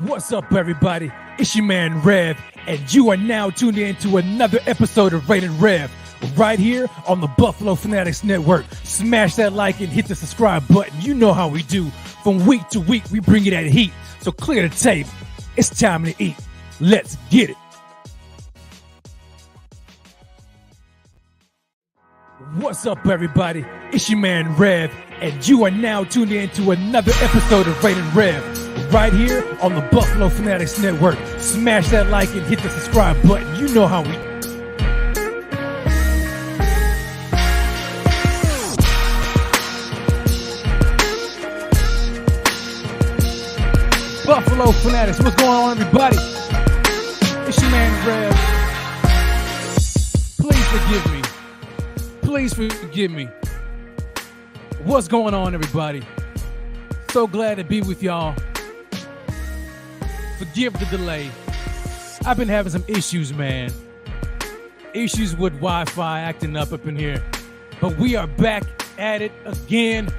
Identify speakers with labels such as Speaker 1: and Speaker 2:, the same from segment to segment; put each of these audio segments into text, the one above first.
Speaker 1: What's up, everybody? It's your man Rev, and you are now tuned in to another episode of Rated Rev, right here on the Buffalo Fanatics Network. Smash that like and hit the subscribe button. You know how we do. From week to week, we bring you that heat. So clear the tape. It's time to eat. Let's get it. What's up, everybody? It's your man Rev, and you are now tuned in to another episode of Rated Rev, right here on the Buffalo Fanatics Network. Smash that like and hit the subscribe button. You know how we do. Buffalo Fanatics, what's going on, everybody? It's your man Rev. Please forgive me. Please forgive me. What's going on, everybody? So glad to be with y'all. Forgive the delay. I've been having some issues, man. Issues with Wi-Fi acting up in here. But we are back at it again.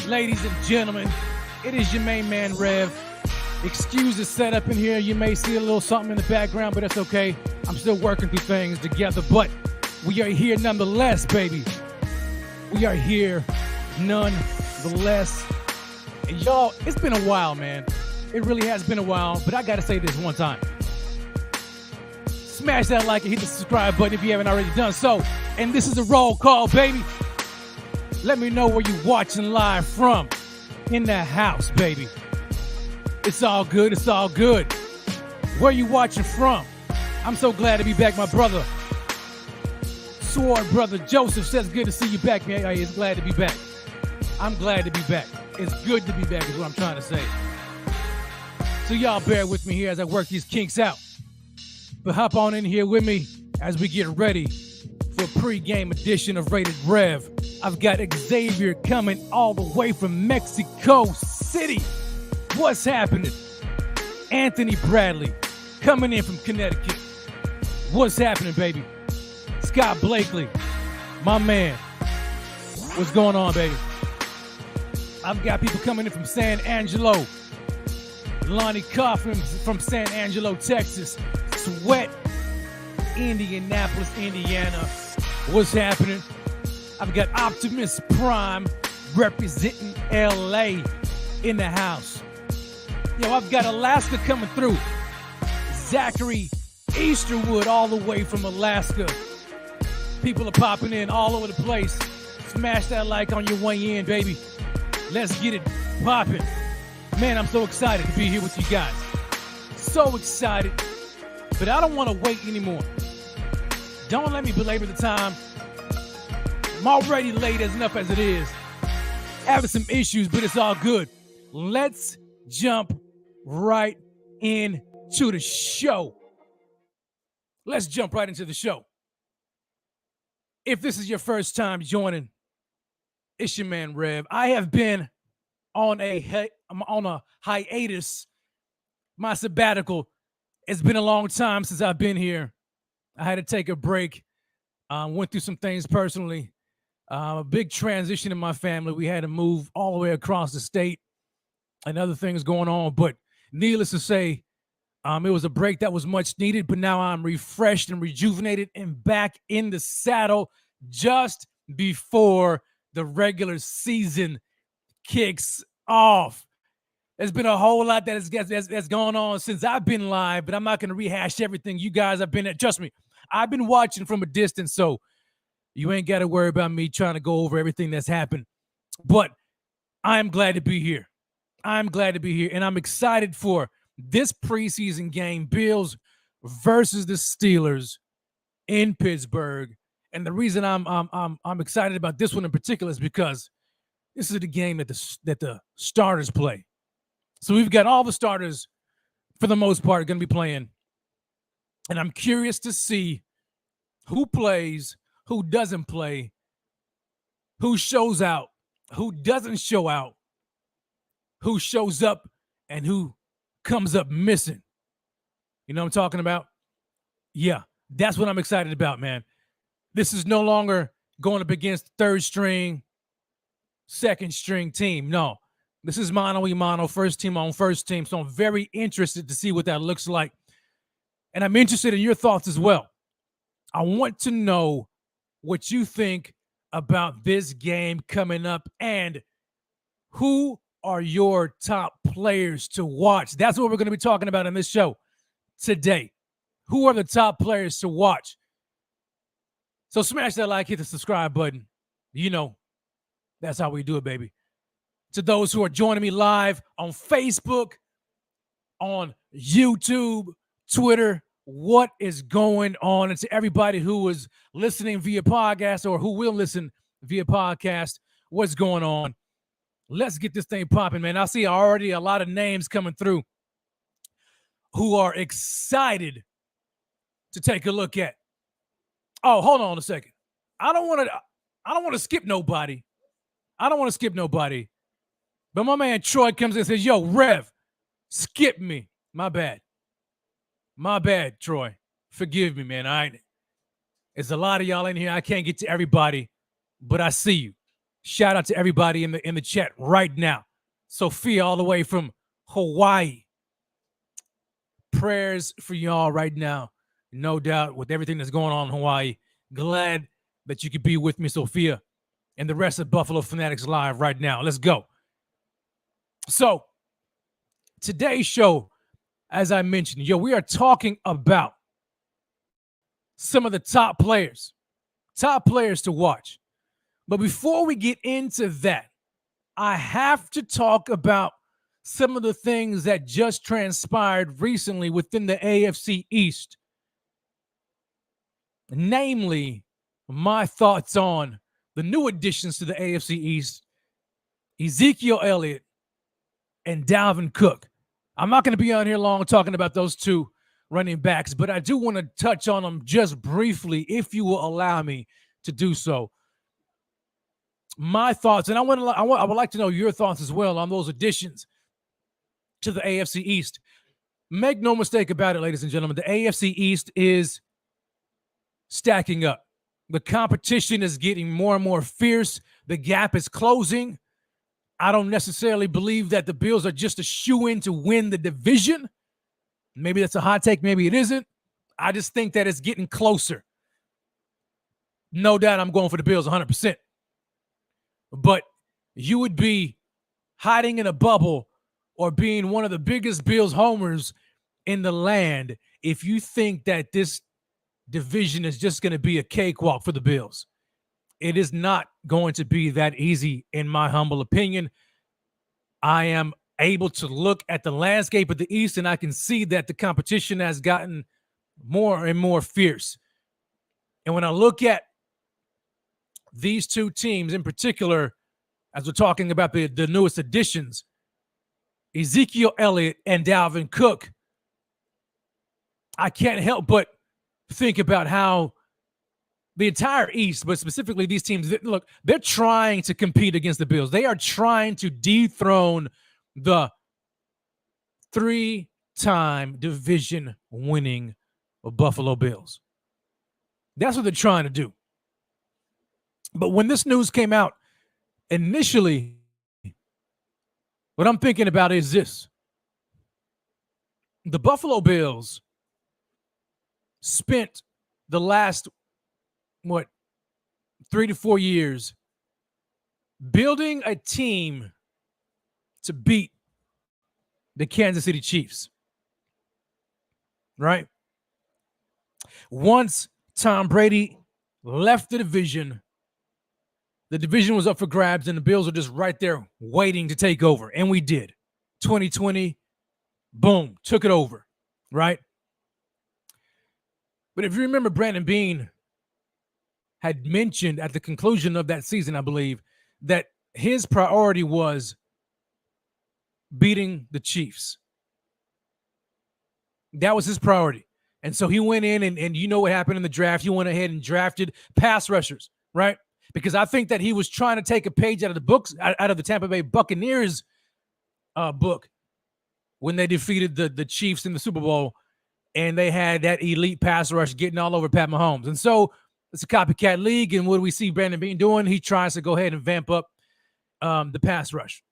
Speaker 1: Ladies and gentlemen, it is your main man, Rev. Excuse the setup in here. You may see a little something in the background, but that's okay. I'm still working through things together, but we are here nonetheless, baby. We are here nonetheless. And y'all, it's been a while, man. It really has been a while, but I got to say this one time. Smash that like and hit the subscribe button if you haven't already done so. And this is a roll call, baby. Let me know where you're watching live from. In the house, baby. It's all good. It's all good. Where you watching from? I'm so glad to be back, my brother. Sword brother Joseph says good to see you back, man. He's glad to be back. I'm glad to be back. It's good to be back is what I'm trying to say. So y'all bear with me here as I work these kinks out. But hop on in here with me as we get ready for a pre-game edition of Rated Rev. I've got Xavier coming all the way from Mexico City. What's happening? Anthony Bradley coming in from Connecticut. What's happening, baby? Scott Blakely, my man. What's going on, baby? I've got people coming in from San Angelo. Lonnie Coffin from San Angelo, Texas. Sweat, Indianapolis, Indiana. What's happening? I've got Optimus Prime representing LA in the house. Yo, I've got Alaska coming through. Zachary Easterwood all the way from Alaska. People are popping in all over the place. Smash that like on your way in, baby. Let's get it popping. Man, I'm so excited to be here with you guys. So excited. But I don't want to wait anymore. Don't let me belabor the time. I'm already late as enough as it is. Having some issues, but it's all good. Let's jump right into the show. Let's jump right into the show. If this is your first time joining, it's your man Rev. I have been on a hiatus, my sabbatical. It's been a long time since I've been here. I had to take a break. Went through some things personally. A big transition in my family. We had to move all the way across the state and other things going on. But needless to say, it was a break that was much needed, but now I'm refreshed and rejuvenated and back in the saddle just before the regular season kicks off. There's been a whole lot that's gone on since I've been live, but I'm not going to rehash everything. You guys have been at. Trust me, I've been watching from a distance, so you ain't got to worry about me trying to go over everything that's happened. But I'm glad to be here. I'm glad to be here, and I'm excited for this preseason game, Bills versus the Steelers in Pittsburgh. And the reason I'm excited about this one in particular is because this is the game that the starters play. So we've got all the starters, for the most part, going to be playing. And I'm curious to see who plays, who doesn't play, who shows out, who doesn't show out, who shows up, and who comes up missing. You know what I'm talking about? Yeah, that's what I'm excited about, man. This is no longer going up against third string, second string team. No, This is mano y mano, first team on first team. So I'm very interested to see what that looks like. And I'm interested in your thoughts as well. I want to know what you think about this game coming up and who are your top players to watch. That's what we're going to be talking about in this show today. Who are the top players to watch? So smash that like, hit the subscribe button. You know, that's how we do it, baby. To those who are joining me live on Facebook, on YouTube, Twitter, what is going on? And to everybody who is listening via podcast or who will listen via podcast, what's going on? Let's get this thing popping, man. I see already a lot of names coming through who are excited to take a look at. Oh, hold on a second. I don't want to skip nobody. But my man Troy comes in and says, yo, Rev, skip me. My bad, Troy. Forgive me, man. There's a lot of y'all in here. I can't get to everybody, but I see you. Shout out to everybody in the chat right now. Sophia all the way from Hawaii. Prayers for y'all right now. No doubt with everything that's going on in Hawaii. Glad that you could be with me, Sophia, and the rest of Buffalo Fanatics Live right now. Let's go. So today's show, as I mentioned, we are talking about some of the top players to watch. But before we get into that, I have to talk about some of the things that just transpired recently within the AFC East. Namely, my thoughts on the new additions to the AFC East, Ezekiel Elliott and Dalvin Cook. I'm not going to be on here long talking about those two running backs, but I do want to touch on them just briefly, if you will allow me to do so. My thoughts, and I would like to know your thoughts as well on those additions to the AFC East. Make no mistake about it, ladies and gentlemen, the AFC East is stacking up. The competition is getting more and more fierce. The gap is closing. I don't necessarily believe that the Bills are just a shoo-in to win the division. Maybe that's a hot take. Maybe it isn't. I just think that it's getting closer. No doubt I'm going for the Bills 100%. But you would be hiding in a bubble or being one of the biggest Bills homers in the land if you think that this division is just going to be a cakewalk for the Bills. It is not going to be that easy, in my humble opinion. I am able to look at the landscape of the East, and I can see that the competition has gotten more and more fierce. And when I look at these two teams in particular, as we're talking about the newest additions, Ezekiel Elliott and Dalvin Cook, I can't help but think about how the entire East, but specifically these teams, look, they're trying to compete against the Bills. They are trying to dethrone the 3-time division winning Buffalo Bills. That's what they're trying to do. But when this news came out, initially, what I'm thinking about is this. The Buffalo Bills spent the last 3 to 4 years building a team to beat the Kansas City Chiefs. Right? Once Tom Brady left the division was up for grabs, and the Bills were just right there waiting to take over. And we did. 2020, boom, took it over. Right? But if you remember, Brandon Beane had mentioned at the conclusion of that season, I believe, that his priority was beating the Chiefs. That was his priority. And so he went in and you know what happened in the draft. He went ahead and drafted pass rushers, right? Because I think that he was trying to take a page out of the books, out of the Tampa Bay Buccaneers book when they defeated the Chiefs in the Super Bowl, and they had that elite pass rush getting all over Pat Mahomes. And so it's a copycat league, and what do we see Brandon Beane doing? He tries to go ahead and vamp up the pass rush.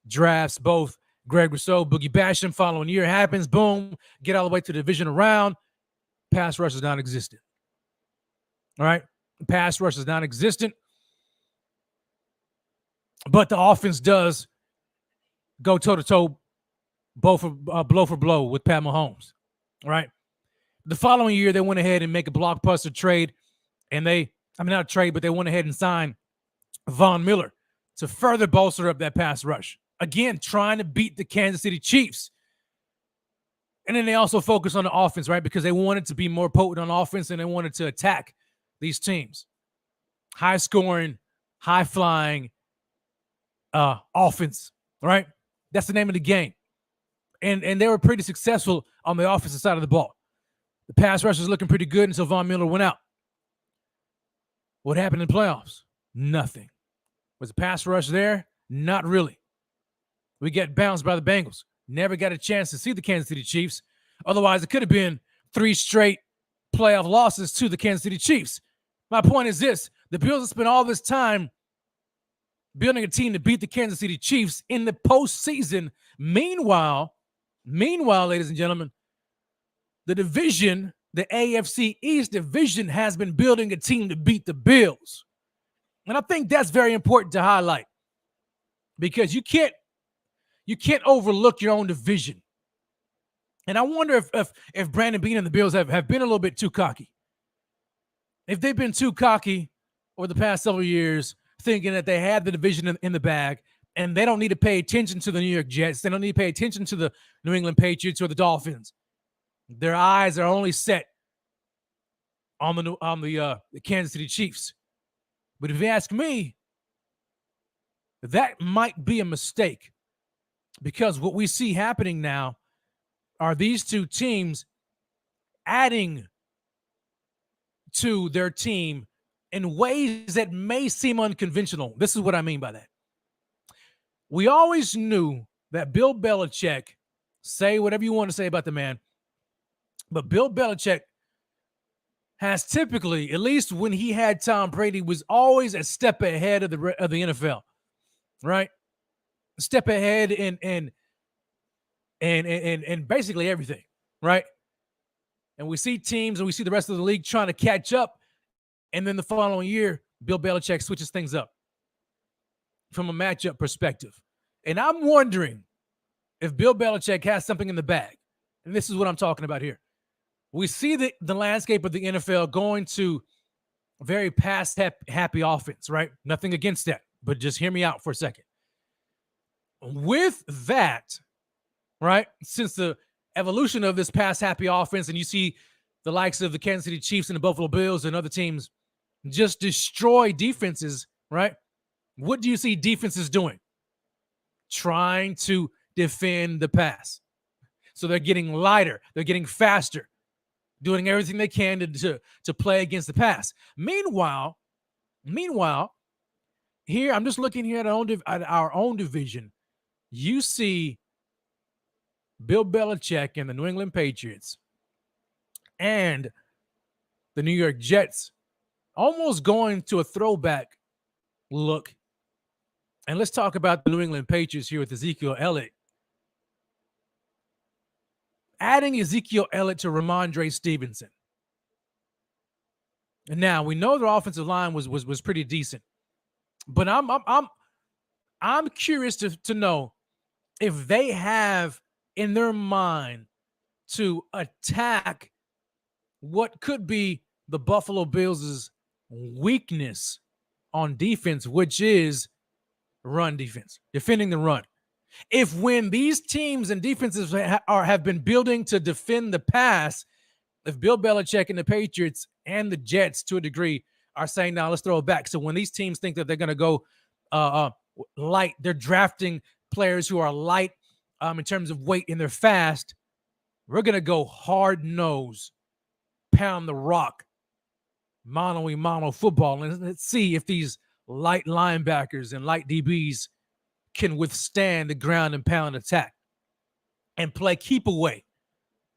Speaker 1: drafts both Greg Rousseau, Boogie Basham. Following year happens, boom, get all the way to the divisional round. Pass rush is non-existent. All right, pass rush is non-existent, but the offense does go toe-to-toe, blow for blow with Pat Mahomes. All right. The following year, they went ahead and make a blockbuster trade, and not a trade, but they went ahead and signed Von Miller to further bolster up that pass rush. Again, trying to beat the Kansas City Chiefs. And then they also focus on the offense, right? Because they wanted to be more potent on offense and they wanted to attack these teams. High scoring, high flying offense, right? That's the name of the game. And they were pretty successful on the offensive side of the ball. The pass rush was looking pretty good until Von Miller went out. What happened in the playoffs? Nothing. Was the pass rush there? Not really. We get bounced by the Bengals. Never got a chance to see the Kansas City Chiefs. Otherwise, it could have been 3 straight playoff losses to the Kansas City Chiefs. My point is this. The Bills have spent all this time building a team to beat the Kansas City Chiefs in the postseason. Meanwhile, ladies and gentlemen, the division, the AFC East division, has been building a team to beat the Bills. And I think that's very important to highlight because you can't overlook your own division. And I wonder if Brandon Beane and the Bills have been a little bit too cocky. If they've been too cocky over the past several years, thinking that they had the division in the bag and they don't need to pay attention to the New York Jets. They don't need to pay attention to the New England Patriots or the Dolphins. Their eyes are only set on the Kansas City Chiefs. But if you ask me, that might be a mistake because what we see happening now are these two teams adding to their team in ways that may seem unconventional. This is what I mean by that. We always knew that Bill Belichick, say whatever you want to say about the man, but Bill Belichick has typically, at least when he had Tom Brady, was always a step ahead of the NFL, right? A step ahead in basically everything, right? And we see teams and we see the rest of the league trying to catch up, and then the following year, Bill Belichick switches things up from a matchup perspective. And I'm wondering if Bill Belichick has something in the bag, and this is what I'm talking about here. We see the landscape of the NFL going to a very pass-happy offense, right? Nothing against that, but just hear me out for a second. With that, right, since the evolution of this pass-happy offense, and you see the likes of the Kansas City Chiefs and the Buffalo Bills and other teams just destroy defenses, right? What do you see defenses doing? Trying to defend the pass. So they're getting lighter. They're getting faster, doing everything they can to play against the pass. Meanwhile, here, I'm just looking here at our own division. You see Bill Belichick and the New England Patriots and the New York Jets almost going to a throwback look. And let's talk about the New England Patriots here with Ezekiel Elliott. Adding Ezekiel Elliott to Ramondre Stevenson. And now we know their offensive line was pretty decent. But I'm curious to know if they have in their mind to attack what could be the Buffalo Bills' weakness on defense, which is run defense, defending the run. If when these teams and defenses have been building to defend the pass, if Bill Belichick and the Patriots and the Jets to a degree are saying, now let's throw it back. So when these teams think that they're going to go light, they're drafting players who are light in terms of weight and they're fast, we're going to go hard nose, pound the rock, mano-a-mano football. And let's see if these light linebackers and light DBs can withstand the ground and pound attack and play keep away.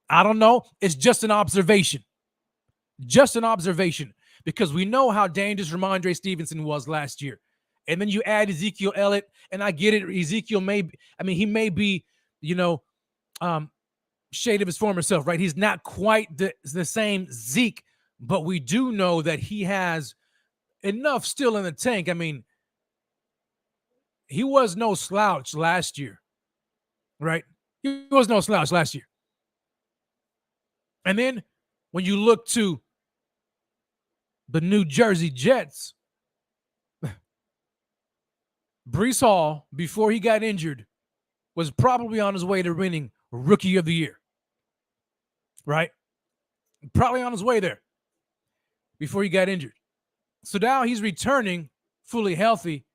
Speaker 1: I don't know. It's just an observation. Just an observation, because we know how dangerous Ramondre Stevenson was last year. And then you add Ezekiel Elliott, and I get it. Ezekiel he may be, shade of his former self, right? He's not quite the same Zeke, but we do know that he has enough still in the tank. I mean, he was no slouch last year, right? He was no slouch last year. And then when you look to the New Jersey Jets, Breece Hall, before he got injured, was probably on his way to winning Rookie of the Year, right? Probably on his way there before he got injured. So now he's returning fully healthy.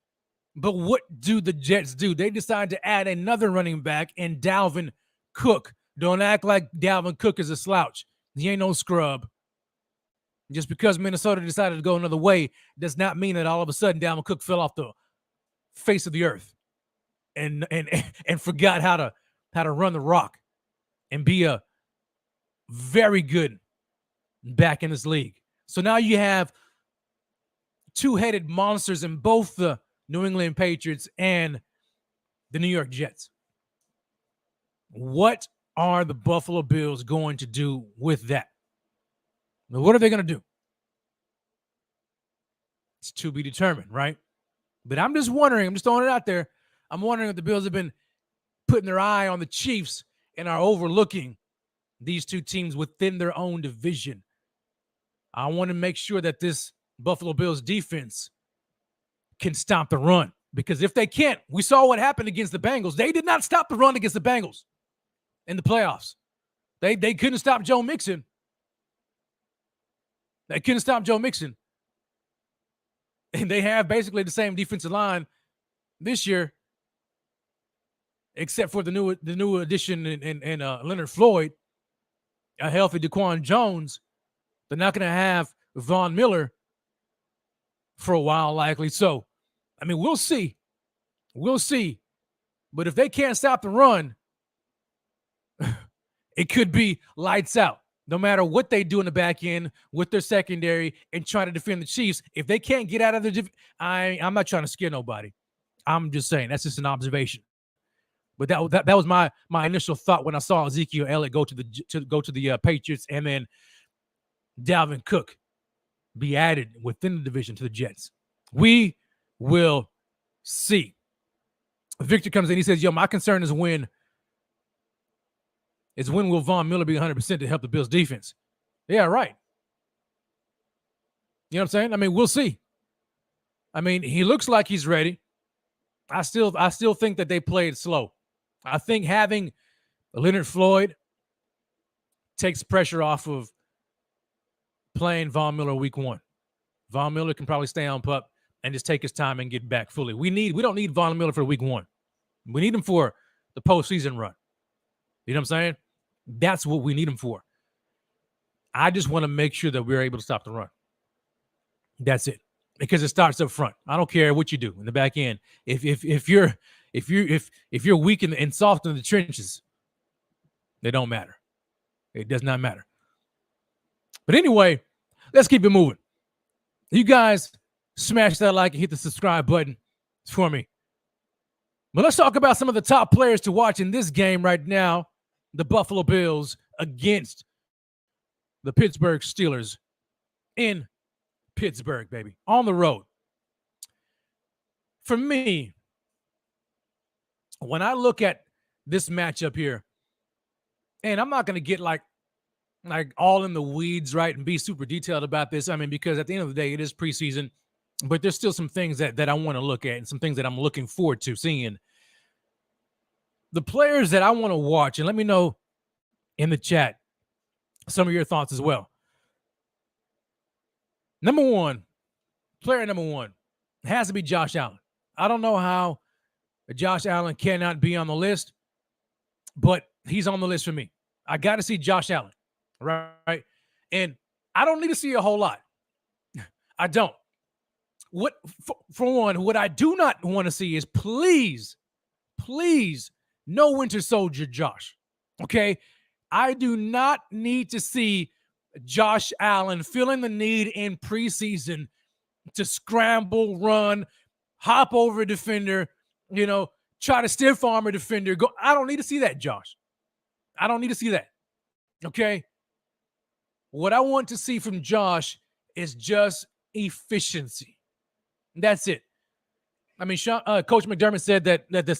Speaker 1: But what do the Jets do? They decide to add another running back in Dalvin Cook. Don't act like Dalvin Cook is a slouch. He ain't no scrub. Just because Minnesota decided to go another way does not mean that all of a sudden Dalvin Cook fell off the face of the earth and forgot how to run the rock and be a very good back in this league. So now you have two-headed monsters in both the New England Patriots and the New York Jets. What are the Buffalo Bills going to do with that? What are they going to do? It's to be determined, right? But I'm just wondering, I'm just throwing it out there. I'm wondering if the Bills have been putting their eye on the Chiefs and are overlooking these two teams within their own division. I want to make sure that this Buffalo Bills defense can stop the run. Because if they can't, we saw what happened against the Bengals. They did not stop the run against the Bengals in the playoffs. They couldn't stop Joe Mixon. They couldn't stop Joe Mixon. And they have basically the same defensive line this year, except for the new addition in Leonard Floyd, a healthy DeQuan Jones. They're not going to have Von Miller for a while, likely. So, I mean, we'll see. We'll see. But if they can't stop the run, it could be lights out. No matter what they do in the back end with their secondary and trying to defend the Chiefs, if they can't get out of the I'm not trying to scare nobody. I'm just saying that's just an observation. But that was my initial thought when I saw Ezekiel Elliott go to the Patriots and then Dalvin Cook be added within the division to the Jets. We will see. Victor comes in. He says, my concern is when will Von Miller be 100% to help the Bills defense? Yeah, right. You know what I'm saying? I mean, we'll see. I mean, he looks like he's ready. I still think that they played slow. I think having Leonard Floyd takes pressure off of playing Von Miller week one. Von Miller can probably stay on pup and just take his time and get back fully. We don't need Von Miller for week one. We need him for the postseason run. You know what I'm saying? That's what we need him for. I just want to make sure that we're able to stop the run. That's it. Because it starts up front. I don't care what you do in the back end. If you're weak and soft in the trenches, they don't matter. It does not matter. But anyway, let's keep it moving. You guys smash that like and hit the subscribe button for me. But let's talk about some of the top players to watch in this game right now. The Buffalo Bills against the Pittsburgh Steelers in Pittsburgh, baby, on the road. For me, when I look at this matchup here, and I'm not going to get like all in the weeds, right, and be super detailed about this. I mean, because at the end of the day, it is preseason, but there's still some things that I want to look at and some things that I'm looking forward to seeing. The players that I want to watch, and let me know in the chat some of your thoughts as well. Player number one has to be Josh Allen. I don't know how Josh Allen cannot be on the list, but he's on the list for me. I got to see Josh Allen, right? And I don't need to see a whole lot. I don't. For one, what I do not want to see is please, no Winter Soldier Josh, okay? I do not need to see Josh Allen feeling the need in preseason to scramble, run hop over a defender, try to stiff arm a defender. Go. I don't need to see that, Josh. I don't need to see that. Okay. What I want to see from Josh is just efficiency. That's it. I mean, Coach McDermott said that the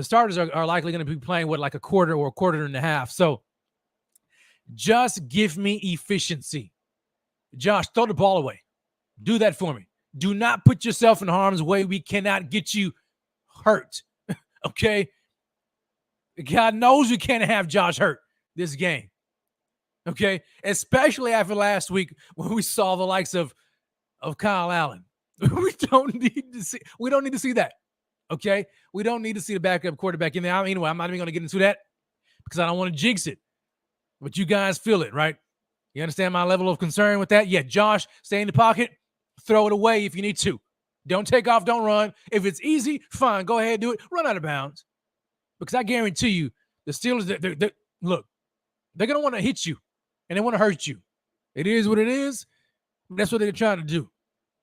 Speaker 1: starters are likely going to be playing with like a quarter or a quarter and a half. So just give me efficiency. Josh, throw the ball away. Do that for me. Do not put yourself in harm's way. We cannot get you hurt. Okay? God knows we can't have Josh hurt this game. Okay? Especially after last week when we saw the likes of Kyle Allen. We don't need to see that. Okay? We don't need to see the backup quarterback in there. Anyway, I'm not even going to get into that because I don't want to jinx it. But you guys feel it, right? You understand my level of concern with that? Yeah, Josh, stay in the pocket. Throw it away if you need to. Don't take off. Don't run. If it's easy, fine. Go ahead, do it. Run out of bounds. Because I guarantee you, the Steelers, look, they're going to want to hit you, and they want to hurt you. It is what it is. That's what they're trying to do.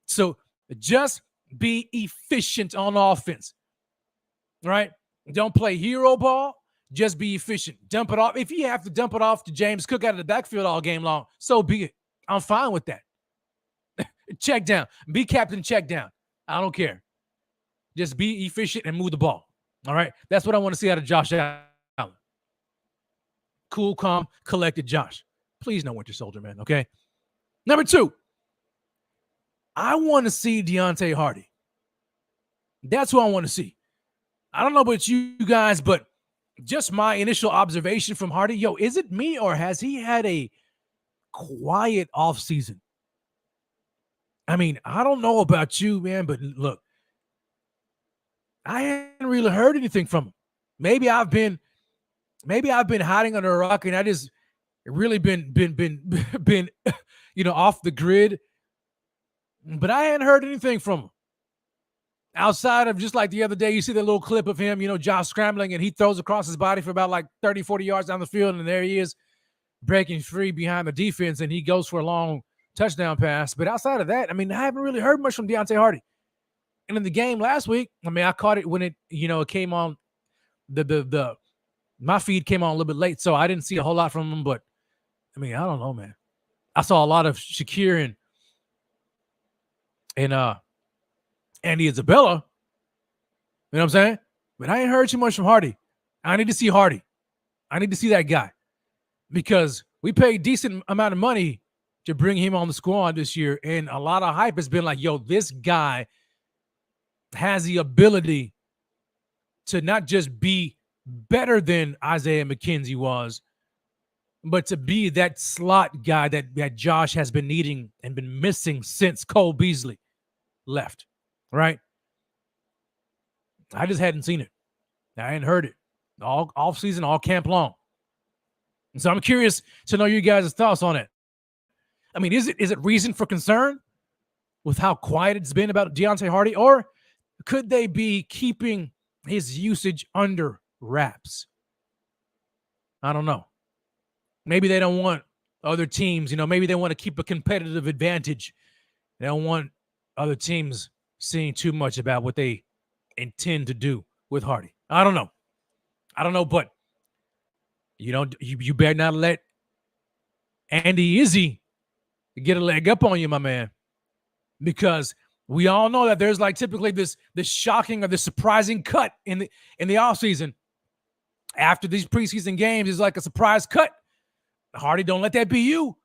Speaker 1: So just be efficient on offense, right? Don't play hero ball. Just be efficient. Dump it off. If you have to dump it off to James Cook out of the backfield all game long, so be it. I'm fine with that. Check down. Be captain, check down. I don't care. Just be efficient and move the ball. All right? That's what I want to see out of Josh Allen. Cool, calm, collected Josh. Please no Winter Soldier, man, okay? Number 2, I want to see Deontay Hardy. That's who I want to see. I don't know about you guys, but just my initial observation from Hardy, is it me or has he had a quiet offseason? I mean, I don't know about you, man, but look, I haven't really heard anything from him. Maybe I've been hiding under a rock and I just really been off the grid. But I hadn't heard anything from him. Outside of just like the other day, you see that little clip of him, Josh scrambling, and he throws across his body for about like 30, 40 yards down the field, and there he is breaking free behind the defense, and he goes for a long touchdown pass. But outside of that, I haven't really heard much from Deontay Hardy. And in the game last week, I caught it when it came on. My feed came on a little bit late, so I didn't see a whole lot from him. But I don't know, man. I saw a lot of Shakir and Andy Isabella. You know what I'm saying? But I ain't heard too much from Hardy. I need to see Hardy. I need to see that guy because we paid a decent amount of money to bring him on the squad this year. And a lot of hype has been like, this guy has the ability to not just be better than Isaiah McKenzie was, but to be that slot guy that Josh has been needing and been missing since Cole Beasley left, right? I just hadn't seen it. I hadn't heard it all off season, all camp long. And so I'm curious to know you guys' thoughts on it. Is it reason for concern with how quiet it's been about Deontay Hardy, or could they be keeping his usage under wraps? I don't know. Maybe they don't want other teams, maybe they want to keep a competitive advantage. They don't want other teams seeing too much about what they intend to do with Hardy. I don't know, but you better not let Andy Izzy get a leg up on you, my man, because we all know that there's like typically this shocking or this surprising cut in the offseason. After these preseason games is like a surprise cut. Hardy, don't let that be you.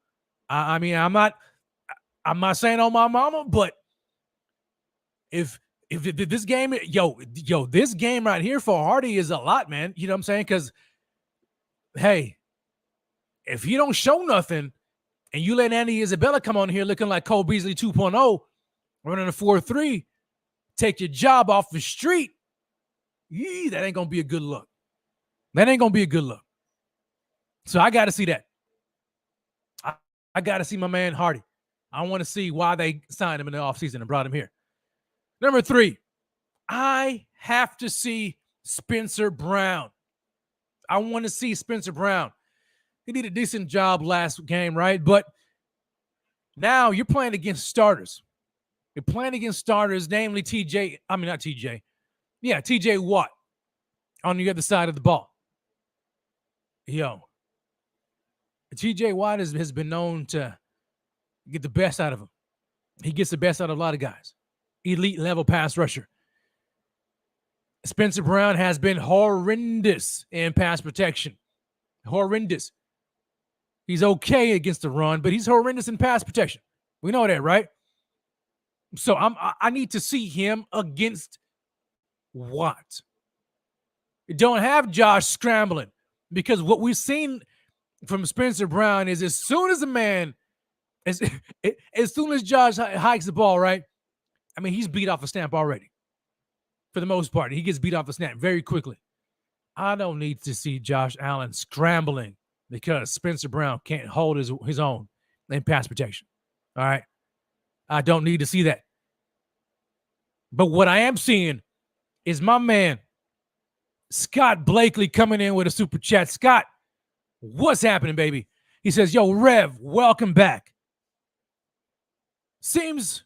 Speaker 1: I'm not saying on my mama, but if this game, this game right here for Hardy is a lot, man. You know what I'm saying? Because, hey, if you don't show nothing and you let Andy Isabella come on here looking like Cole Beasley 2.0, running a 4.3, take your job off the street, that ain't going to be a good look. That ain't going to be a good look. So I got to see that. I got to see my man Hardy. I want to see why they signed him in the offseason and brought him here. Number 3, I have to see Spencer Brown. I want to see Spencer Brown. He did a decent job last game, right? But now you're playing against starters. You're playing against starters, namely TJ Watt on the other side of the ball. Yo, TJ Watt has been known to get the best out of him. He gets the best out of a lot of guys. Elite level pass rusher. Spencer Brown has been horrendous in pass protection. Horrendous. He's okay against the run, but he's horrendous in pass protection. We know that, right? So I need to see him against Watt. You don't have Josh scrambling, because what we've seen from Spencer Brown is as soon as Josh hikes the ball, right? I mean, he's beat off a snap already. For the most part, he gets beat off the snap very quickly. I don't need to see Josh Allen scrambling because Spencer Brown can't hold his own in pass protection. All right? I don't need to see that. But what I am seeing is my man, Scott Blakely, coming in with a super chat. Scott, what's happening, baby? He says, yo, Rev, welcome back. Seems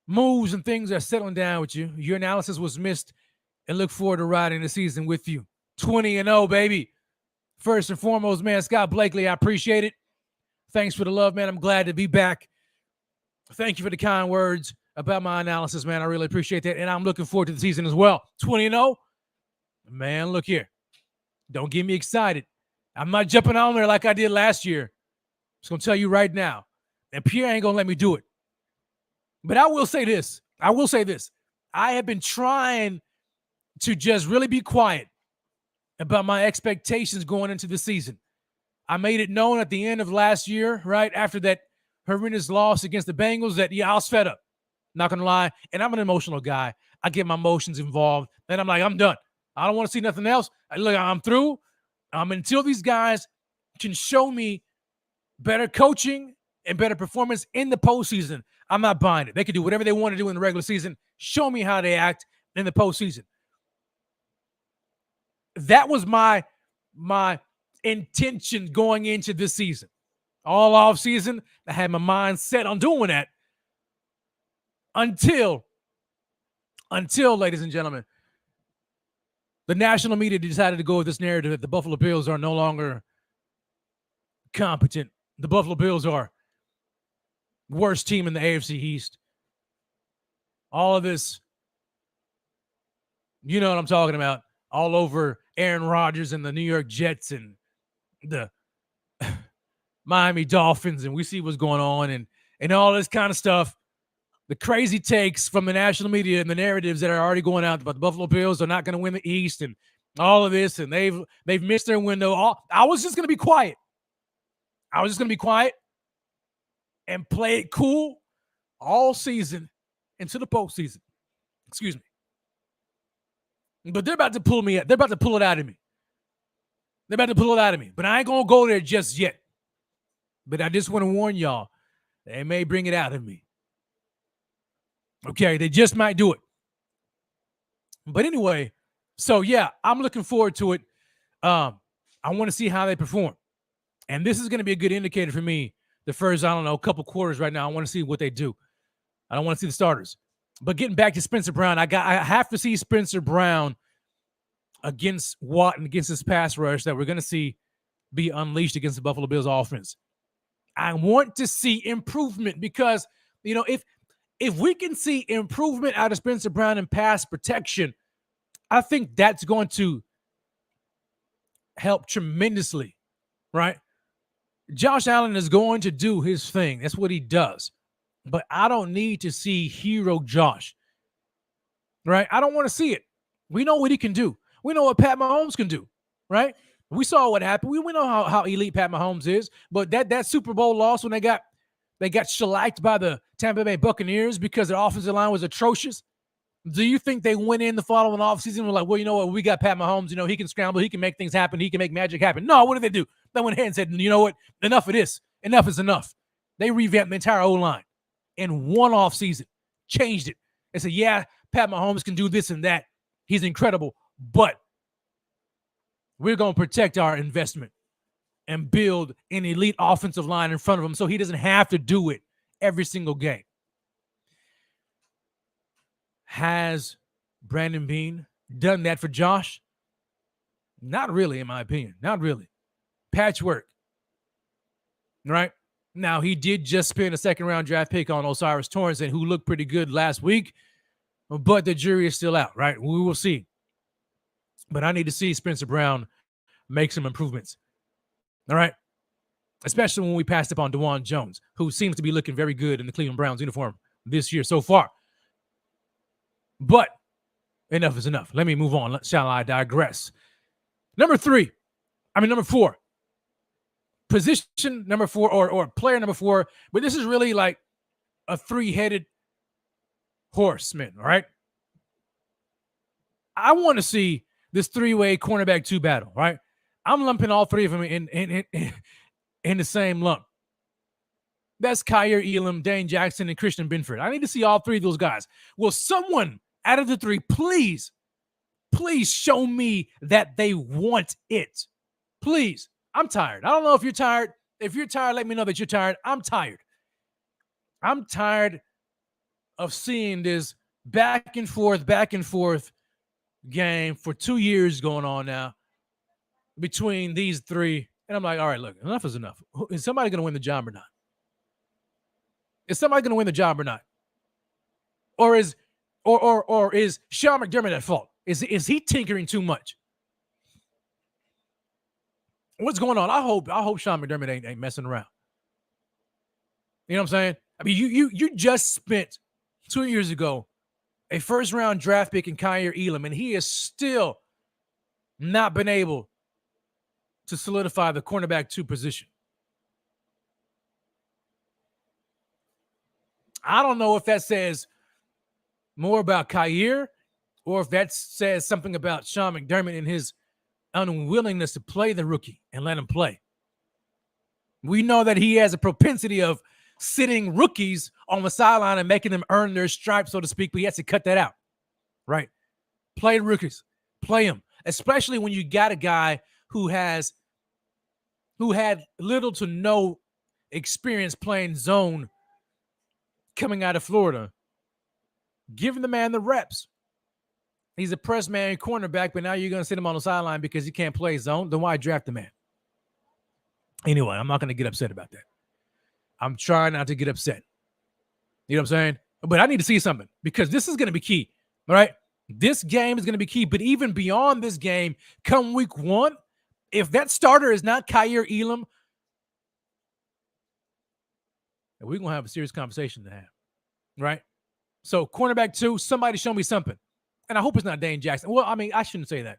Speaker 1: moves and things are settling down with you. Your analysis was missed, and look forward to riding the season with you. 20-0, baby. First and foremost, man, Scott Blakely, I appreciate it. Thanks for the love, man. I'm glad to be back. Thank you for the kind words about my analysis, man. I really appreciate that, and I'm looking forward to the season as well. 20-0? Man, look here. Don't get me excited. I'm not jumping on there like I did last year. I'm just going to tell you right now. And Pierre ain't going to let me do it. But I will say this. I have been trying to just really be quiet about my expectations going into the season. I made it known at the end of last year, right, after that horrendous loss against the Bengals, that, I was fed up. Not going to lie. And I'm an emotional guy. I get my emotions involved. And I'm like, I'm done. I don't want to see nothing else. Look, I'm through. Until these guys can show me better coaching and better performance in the postseason, I'm not buying it. They can do whatever they want to do in the regular season. Show me how they act in the postseason. That was my intention going into this season. All off season, I had my mind set on doing that until, ladies and gentlemen, the national media decided to go with this narrative that the Buffalo Bills are no longer competent. The Buffalo Bills are worst team in the AFC East. All of this, you know what I'm talking about, all over Aaron Rodgers and the New York Jets and the Miami Dolphins, and we see what's going on and all this kind of stuff. The crazy takes from the national media and the narratives that are already going out about the Buffalo Bills are not going to win the East and all of this, and they've missed their window. I was just going to be quiet. And play it cool all season into the postseason. Excuse me. But they're about to pull me. They're about to pull it out of me. But I ain't going to go there just yet. But I just want to warn y'all, they may bring it out of me. Okay, they just might do it. But anyway, so yeah, I'm looking forward to it. I want to see how they perform. And this is going to be a good indicator for me. The first, couple quarters right now. I want to see what they do. I don't want to see the starters. But getting back to Spencer Brown, I have to see Spencer Brown against Watt and against this pass rush that we're going to see be unleashed against the Buffalo Bills offense. I want to see improvement because, if we can see improvement out of Spencer Brown in pass protection, I think that's going to help tremendously, right? Josh Allen is going to do his thing. That's what he does. But I don't need to see hero Josh, right? I don't want to see it. We know what he can do. We know what Pat Mahomes can do, right? We saw what happened. We know how elite Pat Mahomes is. But that Super Bowl loss when they got shellacked by the Tampa Bay Buccaneers because their offensive line was atrocious. Do you think they went in the following offseason and were like, well, you know what? We got Pat Mahomes. He can scramble. He can make things happen. He can make magic happen. No, what did they do? They went ahead and said, you know what? Enough of this. Enough is enough. They revamped the entire O-line in one offseason, changed it. They said, yeah, Pat Mahomes can do this and that. He's incredible. But we're going to protect our investment and build an elite offensive line in front of him so he doesn't have to do it every single game. Has Brandon Beane done that for Josh? Not really, in my opinion. Not really. Patchwork. Right? Now, he did just spend a second-round draft pick on Osiris Torrance, and who looked pretty good last week, but the jury is still out, right? We will see. But I need to see Spencer Brown make some improvements. All right? Especially when we passed up on DeJuan Jones, who seems to be looking very good in the Cleveland Browns uniform this year so far. But enough is enough. Let me move on. Shall I digress? Number 4. Position number 4 or player number 4, but this is really like a three-headed horseman, all right? I want to see this three-way cornerback 2 battle, right? I'm lumping all three of them in the same lump. That's Kaiir Elam, Dane Jackson, and Christian Benford. I need to see all three of those guys. Will someone out of the three, please show me that they want it? Please. I'm tired. I don't know if you're tired. If you're tired, let me know that you're tired. I'm tired. I'm tired of seeing this back and forth game for 2 years going on now between these three. And I'm like, all right, look, enough is enough. Is somebody going to win the job or not? Is somebody going to win the job or not? Or is Sean McDermott at fault? Is he tinkering too much? What's going on? I hope Sean McDermott ain't messing around. You know what I'm saying? I mean, you just spent 2 years ago a first-round draft pick in Kaiir Elam, and he has still not been able to solidify the cornerback 2 position. I don't know if that says more about Kaiir or if that says something about Sean McDermott and his unwillingness to play the rookie and let him play. We know that he has a propensity of sitting rookies on the sideline and making them earn their stripes, so to speak, but he has to cut that out, right? Play the rookies. Play them, especially when you got a guy who had little to no experience playing zone coming out of Florida. Give the man the reps. He's a press man cornerback, but now you're going to sit him on the sideline because he can't play zone. Then why draft the man? Anyway, I'm not going to get upset about that. I'm trying not to get upset. You know what I'm saying? But I need to see something because this is going to be key. All right? This game is going to be key. But even beyond this game, come week 1, if that starter is not Kaiir Elam, we're going to have a serious conversation to have. Right? So cornerback 2, somebody show me something. And I hope it's not Dane Jackson. Well, I mean, I shouldn't say that.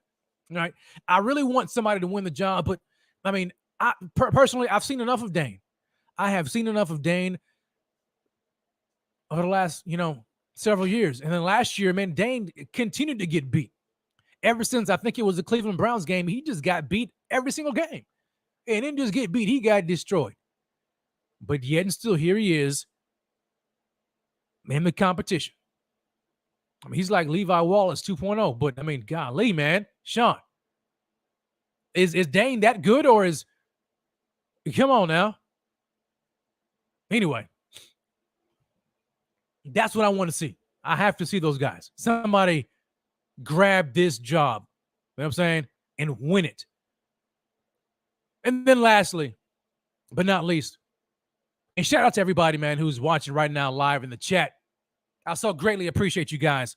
Speaker 1: Right? I really want somebody to win the job, but I mean, personally, I've seen enough of Dane. I have seen enough of Dane over the last, several years. And then last year, man, Dane continued to get beat. Ever since I think it was the Cleveland Browns game, he just got beat every single game. And didn't just get beat, he got destroyed. But yet and still, here he is in the competition. I mean, he's like Levi Wallace 2.0, but I mean, golly, man, Sean, is Dane that good or is, come on now. Anyway, that's what I want to see. I have to see those guys. Somebody grab this job, you know what I'm saying, and win it. And then lastly, but not least, and shout out to everybody, man, who's watching right now live in the chat. I so greatly appreciate you guys.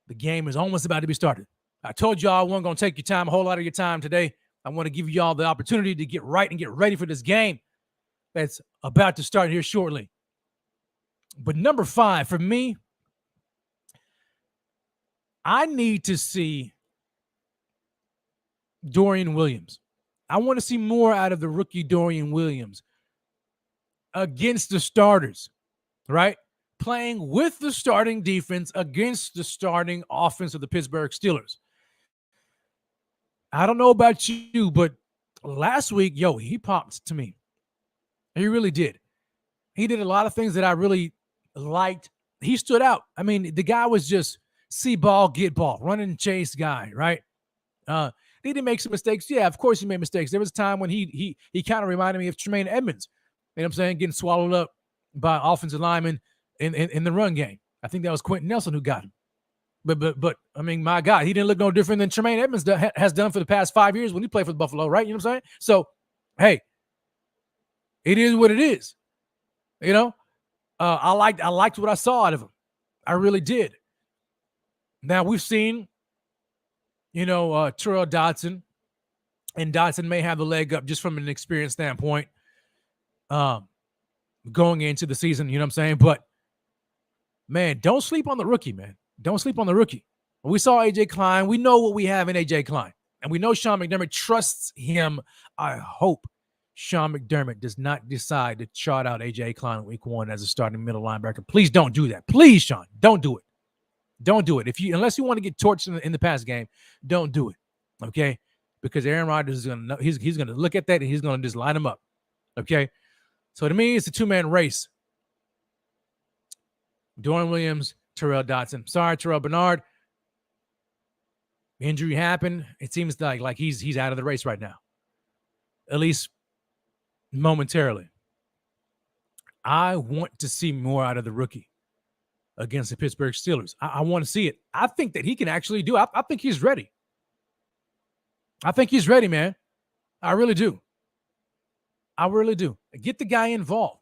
Speaker 1: The game is almost about to be started. I told y'all I wasn't going to take your time, a whole lot of your time today. I want to give y'all the opportunity to get right and get ready for this game that's about to start here shortly. But number 5, for me, I need to see Dorian Williams. I want to see more out of the rookie Dorian Williams against the starters, right? Playing with the starting defense against the starting offense of the Pittsburgh Steelers. I don't know about you, but last week, he popped to me. He really did. He did a lot of things that I really liked. He stood out. I mean, the guy was just see ball, get ball, run and chase guy, right? Did he make some mistakes? Yeah, of course he made mistakes. There was a time when he kind of reminded me of Tremaine Edmonds. You know what I'm saying? Getting swallowed up by offensive linemen in the run game. I think that was Quentin Nelson who got him. But I mean, my God, he didn't look no different than Tremaine Edmonds has done for the past 5 years when he played for the Buffalo, right? You know what I'm saying? So, hey, it is what it is. You know, I liked what I saw out of him. I really did. Now we've seen, Terrell Dodson, and Dodson may have the leg up just from an experience standpoint, going into the season. You know what I'm saying? But man, don't sleep on the rookie, man. Don't sleep on the rookie. We saw AJ Klein. We know what we have in AJ Klein. And we know Sean McDermott trusts him. I hope Sean McDermott does not decide to chart out AJ Klein in week 1 as a starting middle linebacker. Please don't do that. Please, Sean, don't do it. Don't do it. Unless you want to get torched in the pass game, don't do it. Okay? Because Aaron Rodgers is going to know. He's going to look at that and he's going to just line him up. Okay? So to me, it's a 2-man race. Dorian Williams, Terrell Dodson. Sorry, Terrell Bernard. Injury happened. It seems like he's out of the race right now, at least momentarily. I want to see more out of the rookie against the Pittsburgh Steelers. I want to see it. I think that he can actually do it. I think he's ready. I think he's ready, man. I really do. I really do. Get the guy involved,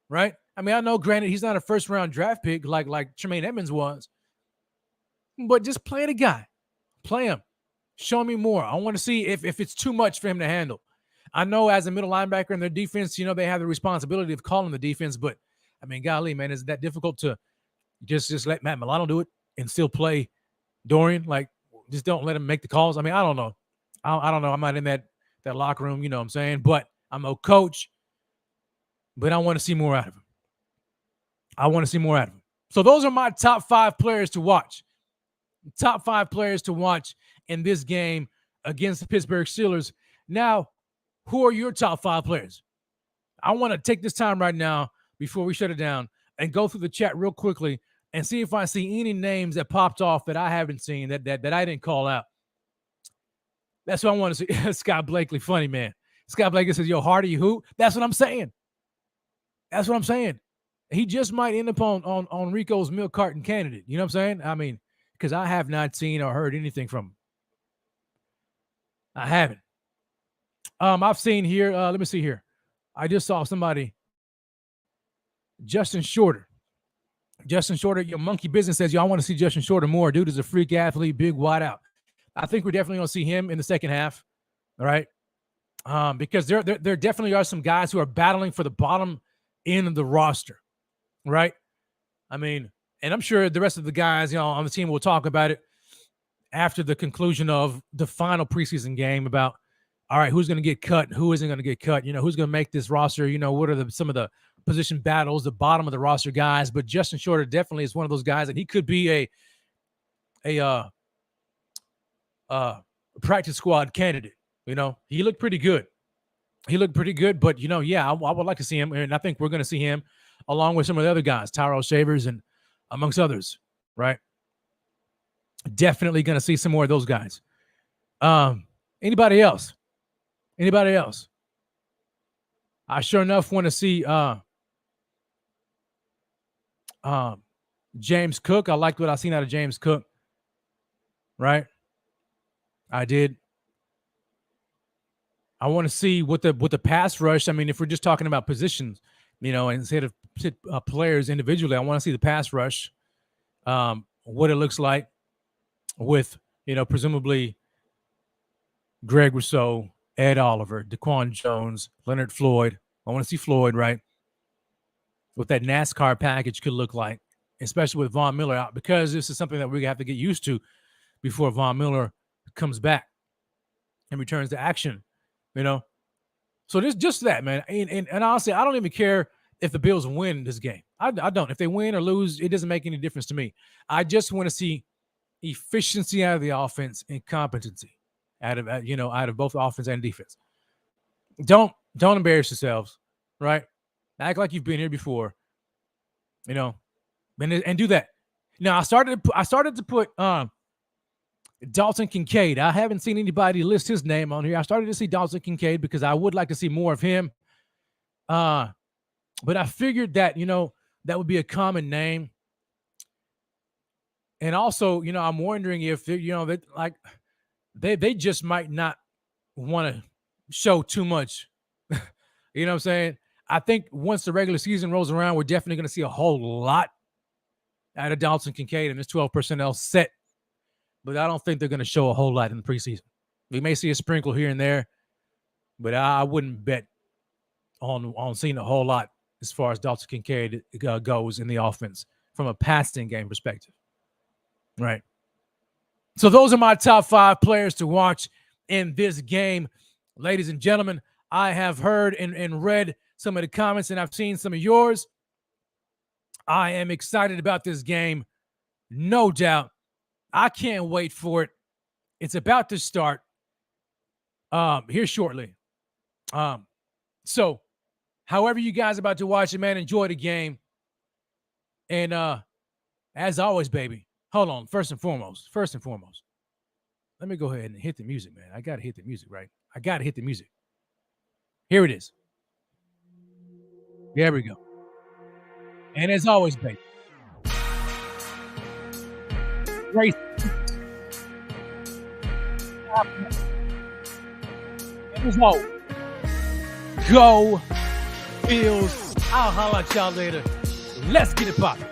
Speaker 1: right? I mean, I know, granted, he's not a first-round draft pick like Tremaine Edmonds was, but just play the guy. Play him. Show me more. I want to see if it's too much for him to handle. I know as a middle linebacker in their defense, they have the responsibility of calling the defense, but, I mean, golly, man, is it that difficult to just let Matt Milano do it and still play Dorian? Like, just don't let him make the calls? I mean, I don't know. I don't know. I'm not in that locker room, you know what I'm saying? But I'm a coach, but I want to see more out of him. I want to see more out of him. So those are my top 5 players to watch. Top 5 players to watch in this game against the Pittsburgh Steelers. Now, who are your top 5 players? I want to take this time right now before we shut it down and go through the chat real quickly and see if I see any names that popped off that I haven't seen that I didn't call out. That's what I want to see. Scott Blakely, funny man. Scott Blakely says, yo, Hardy, who? That's what I'm saying. That's what I'm saying. He just might end up on Rico's milk carton candidate. You know what I'm saying? I mean, because I have not seen or heard anything from him. I haven't. I've seen here, let me see here. I just saw somebody, Justin Shorter. Justin Shorter, your monkey business says, I want to see Justin Shorter more. Dude is a freak athlete, big wideout. I think we're definitely going to see him in the second half. All right. Because there definitely are some guys who are battling for the bottom end of the roster. Right. I mean, and I'm sure the rest of the guys, on the team will talk about it after the conclusion of the final preseason game about, all right, who's going to get cut, who isn't going to get cut, who's going to make this roster, what are some of the position battles, the bottom of the roster guys. But Justin Shorter definitely is one of those guys, and he could be a practice squad candidate. He looked pretty good. But, I would like to see him, and I think we're going to see him along with some of the other guys, Tyrell Shavers and amongst others, right? Definitely going to see some more of those guys. Anybody else? I sure enough want to see James Cook. I liked what I seen out of James Cook, right? I did. I want to see what the pass rush. I mean, if we're just talking about positions, instead of players individually, I want to see the pass rush, what it looks like with, presumably Greg Rousseau, Ed Oliver, Daquan Jones, Leonard Floyd. I want to see Floyd, right? What that NASCAR package could look like, especially with Von Miller out, because this is something that we're going to have to get used to before Von Miller comes back and returns to action, So there's just that, man. And honestly, I don't even care if the Bills win this game. I don't. If they win or lose, it doesn't make any difference to me. I just want to see efficiency out of the offense and competency out of both offense and defense. Don't embarrass yourselves, right? Act like you've been here before, and do that. Now I started to put Dalton Kincaid. I haven't seen anybody list his name on here. I started to see Dalton Kincaid because I would like to see more of him. But I figured that, that would be a common name And also, I'm wondering if they just might not want to show too much. You know what I'm saying? I think once the regular season rolls around, we're definitely going to see a whole lot out of Dalton Kincaid and this 12 personnel set. But I don't think they're going to show a whole lot in the preseason. We may see a sprinkle here and there, but I wouldn't bet on seeing a whole lot as far as Dalton Kincaid goes in the offense from a passing game perspective. Right. So those are my top 5 players to watch in this game. Ladies and gentlemen, I have heard and read some of the comments, and I've seen some of yours. I am excited about this game, no doubt. I can't wait for it. It's about to start here shortly. So however you guys are about to watch it, man, enjoy the game. And as always, baby, hold on. First and foremost, let me go ahead and hit the music, man. I got to hit the music, right? I got to hit the music. Here it is. There we go. And as always, baby, race. And as always, go Bills. I'll holler at y'all later. Let's get it poppin'.